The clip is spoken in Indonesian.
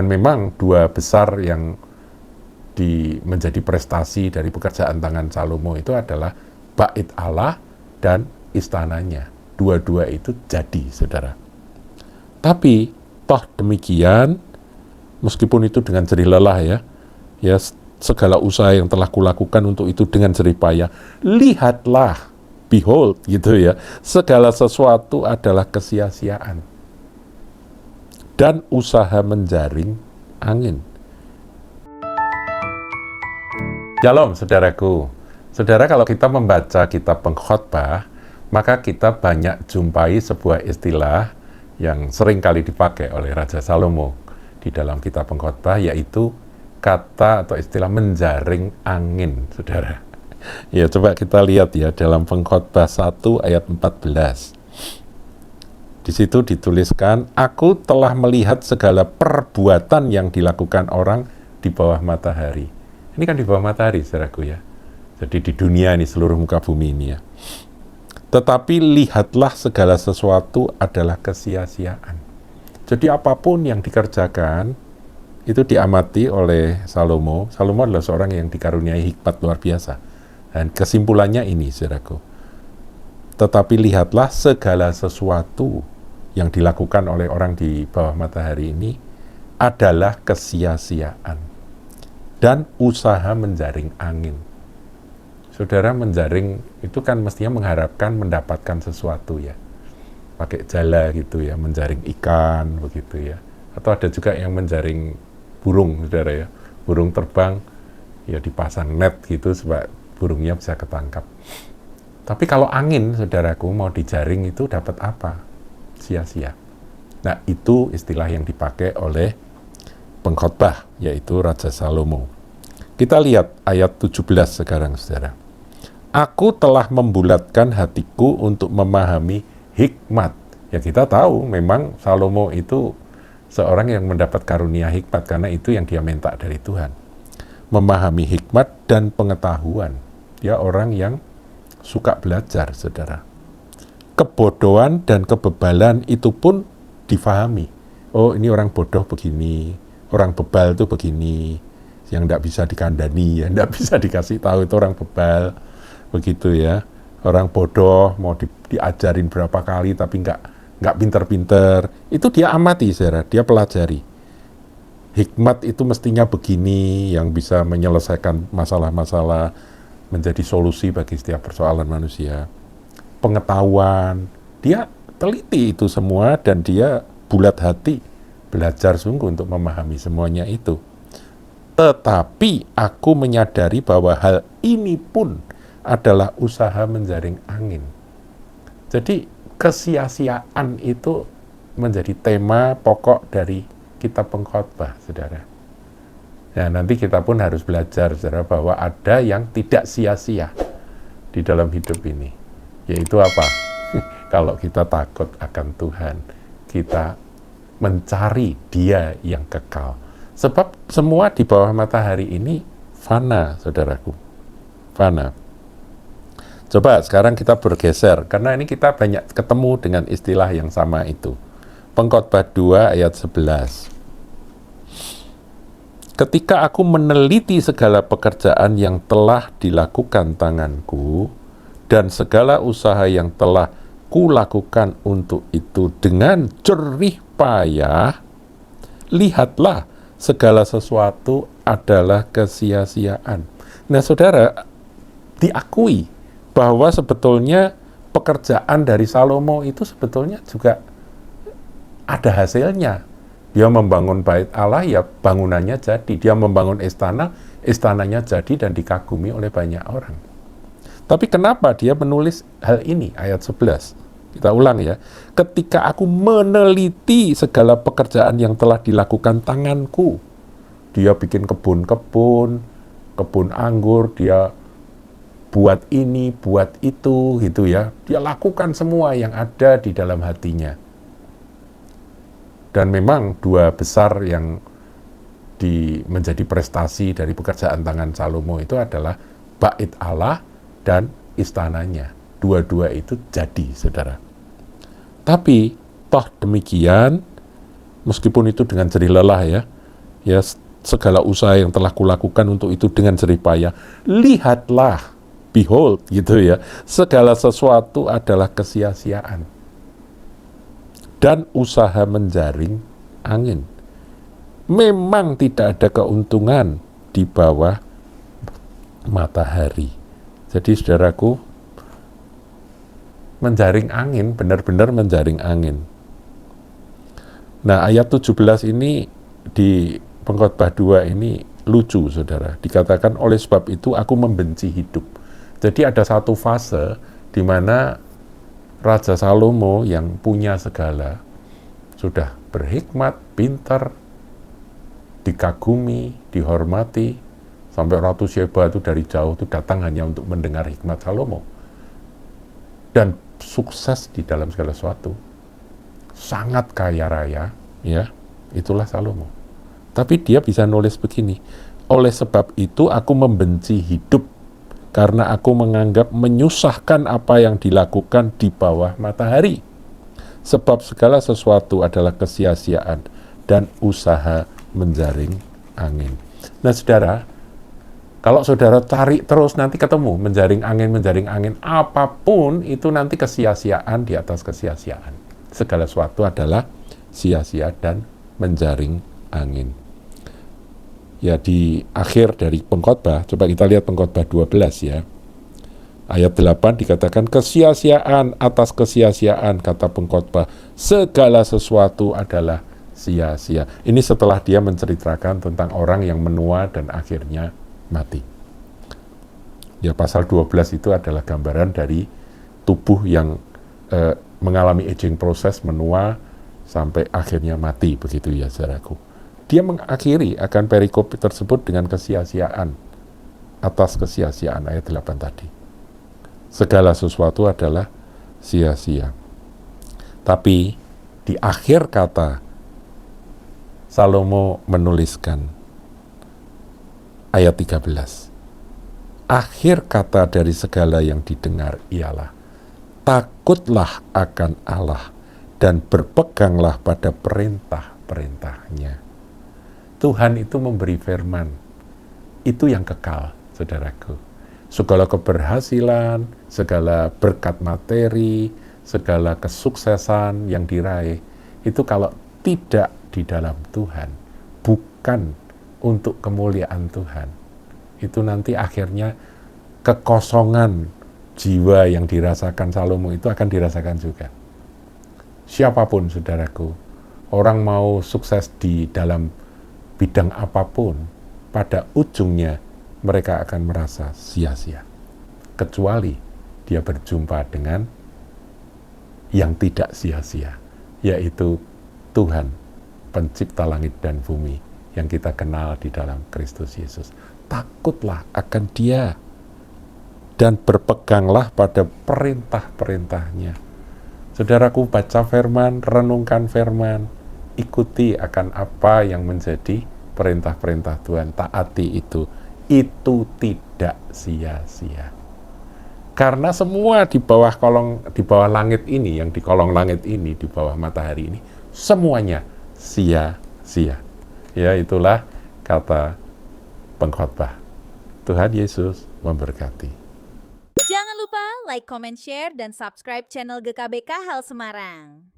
Dan memang dua besar yang menjadi prestasi dari pekerjaan tangan Salomo itu adalah bait Allah dan istananya. Dua-dua itu jadi, saudara. Tapi toh demikian, meskipun itu dengan jerih lelah ya segala usaha yang telah kulakukan untuk itu dengan jerih payah, lihatlah, behold, gitu ya, segala sesuatu adalah kesia-siaan dan usaha menjaring angin. Shalom, saudaraku. Saudara, kalau kita membaca kitab Pengkhotbah, maka kita banyak jumpai sebuah istilah yang sering kali dipakai oleh Raja Salomo di dalam kitab Pengkhotbah, yaitu kata atau istilah menjaring angin, saudara. Ya, coba kita lihat ya dalam Pengkhotbah 1 ayat 14. Di situ dituliskan, aku telah melihat segala perbuatan yang dilakukan orang di bawah matahari. Ini kan di bawah matahari, saudaraku ya. Jadi di dunia ini, seluruh muka bumi ini ya. Tetapi lihatlah segala sesuatu adalah kesia-siaan. Jadi apapun yang dikerjakan, itu diamati oleh Salomo. Salomo adalah seorang yang dikaruniai hikmat luar biasa. Dan kesimpulannya ini, saudaraku. Tetapi lihatlah segala sesuatu yang dilakukan oleh orang di bawah matahari ini adalah kesia-siaan dan usaha menjaring angin. Saudara, menjaring itu kan mestinya mengharapkan mendapatkan sesuatu ya. Pakai jala gitu ya, menjaring ikan begitu ya. Atau ada juga yang menjaring burung, saudara ya. Burung terbang ya dipasang net gitu supaya burungnya bisa ketangkap. Tapi kalau angin, saudaraku, mau dijaring itu dapat apa? Sia-sia. Nah, itu istilah yang dipakai oleh Pengkhotbah, yaitu Raja Salomo. Kita lihat ayat 17 sekarang, saudara. Aku telah membulatkan hatiku untuk memahami hikmat. Ya, kita tahu memang Salomo itu seorang yang mendapat karunia hikmat, karena itu yang dia minta dari Tuhan. Memahami hikmat dan pengetahuan. Dia orang yang suka belajar, saudara. Kebodohan dan kebebalan itu pun difahami. Oh, ini orang bodoh begini, orang bebal itu begini, yang tidak bisa dikandani, yang tidak bisa dikasih tahu itu orang bebal, begitu ya. Orang bodoh mau diajarin berapa kali tapi nggak pinter-pinter, itu dia amati, saudara, dia pelajari. Hikmat itu mestinya begini, yang bisa menyelesaikan masalah-masalah, menjadi solusi bagi setiap persoalan manusia. Pengetahuan, dia teliti itu semua dan dia bulat hati, belajar sungguh untuk memahami semuanya itu. Tetapi aku menyadari bahwa hal ini pun adalah usaha menjaring angin. Jadi kesia-siaan itu menjadi tema pokok dari kitab Pengkhotbah, saudara. Nah, nanti kita pun harus belajar, saudara, bahwa ada yang tidak sia-sia di dalam hidup ini. Yaitu apa? Kalau kita takut akan Tuhan, kita mencari Dia yang kekal. Sebab semua di bawah matahari ini fana, saudaraku. Fana. Coba sekarang kita bergeser, karena ini kita banyak ketemu dengan istilah yang sama itu. Pengkhotbah 2 ayat 11. Ketika aku meneliti segala pekerjaan yang telah dilakukan tanganku, dan segala usaha yang telah kulakukan untuk itu dengan jerih payah, lihatlah segala sesuatu adalah kesia-siaan. Nah, saudara, diakui bahwa sebetulnya pekerjaan dari Salomo itu sebetulnya juga ada hasilnya. Dia membangun bait Allah, ya bangunannya jadi. Dia membangun istana, istananya jadi dan dikagumi oleh banyak orang. Tapi kenapa dia menulis hal ini, ayat 11? Kita ulang ya. Ketika aku meneliti segala pekerjaan yang telah dilakukan tanganku. Dia bikin kebun anggur, dia buat ini, buat itu, gitu ya. Dia lakukan semua yang ada di dalam hatinya. Dan memang dua besar yang menjadi prestasi dari pekerjaan tangan Salomo itu adalah bait Allah dan istananya. Dua-dua itu jadi, saudara. Tapi toh demikian, meskipun itu dengan jerih lelah Ya, segala usaha yang telah kulakukan untuk itu dengan jerih payah. Lihatlah, behold, gitu ya. Segala sesuatu adalah kesia-siaan dan usaha menjaring angin. Memang tidak ada keuntungan di bawah matahari. Jadi saudaraku, menjaring angin, benar-benar menjaring angin. Nah, ayat 17 ini di Pengkhotbah 2 ini lucu, saudara. Dikatakan, oleh sebab itu aku membenci hidup. Jadi ada satu fase di mana Raja Salomo yang punya segala, sudah berhikmat, pintar, dikagumi, dihormati, sampai Ratu Sheba itu dari jauh itu datang hanya untuk mendengar hikmat Salomo. Dan sukses di dalam segala sesuatu. Sangat kaya raya, ya, itulah Salomo. Tapi dia bisa nulis begini, oleh sebab itu aku membenci hidup, karena aku menganggap menyusahkan apa yang dilakukan di bawah matahari. Sebab segala sesuatu adalah kesia-siaan dan usaha menjaring angin. Nah, saudara, kalau saudara cari terus nanti ketemu menjaring angin, apapun itu nanti kesia-siaan di atas kesia-siaan. Segala sesuatu adalah sia-sia dan menjaring angin. Ya, di akhir dari Pengkhotbah, coba kita lihat Pengkhotbah 12 ya. Ayat 8 dikatakan, kesia-siaan atas kesia-siaan, kata Pengkhotbah, segala sesuatu adalah sia-sia. Ini setelah dia menceritakan tentang orang yang menua dan akhirnya mati. Ya, pasal 12 itu adalah gambaran dari tubuh yang mengalami aging proses, menua, sampai akhirnya mati, begitu ya saudaraku. Dia mengakhiri akan perikop tersebut dengan kesia-siaan, atas kesia-siaan, ayat 8 tadi. Segala sesuatu adalah sia-sia. Tapi di akhir kata, Salomo menuliskan ayat 13. Akhir kata dari segala yang didengar ialah, takutlah akan Allah dan berpeganglah pada perintah-perintahnya. Tuhan itu memberi firman, itu yang kekal, saudaraku. Segala keberhasilan, segala berkat materi, segala kesuksesan yang diraih, itu kalau tidak di dalam Tuhan, bukan untuk kemuliaan Tuhan, itu nanti akhirnya kekosongan jiwa yang dirasakan Salomo itu akan dirasakan juga. Siapapun, saudaraku, orang mau sukses di dalam bidang apapun, pada ujungnya mereka akan merasa sia-sia. Kecuali dia berjumpa dengan yang tidak sia-sia, yaitu Tuhan, pencipta langit dan bumi, yang kita kenal di dalam Kristus Yesus. Takutlah akan Dia, dan berpeganglah pada perintah-perintahnya. Saudaraku, baca firman, renungkan firman, ikuti akan apa yang menjadi perintah-perintah Tuhan, taati itu tidak sia-sia. Karena semua di bawah langit ini, yang di kolong langit ini, di bawah matahari ini, semuanya sia-sia. Ya, itulah kata Pengkhotbah. Tuhan Yesus memberkati. Jangan lupa like, comment, share, dan subscribe channel GKBK Hal Semarang.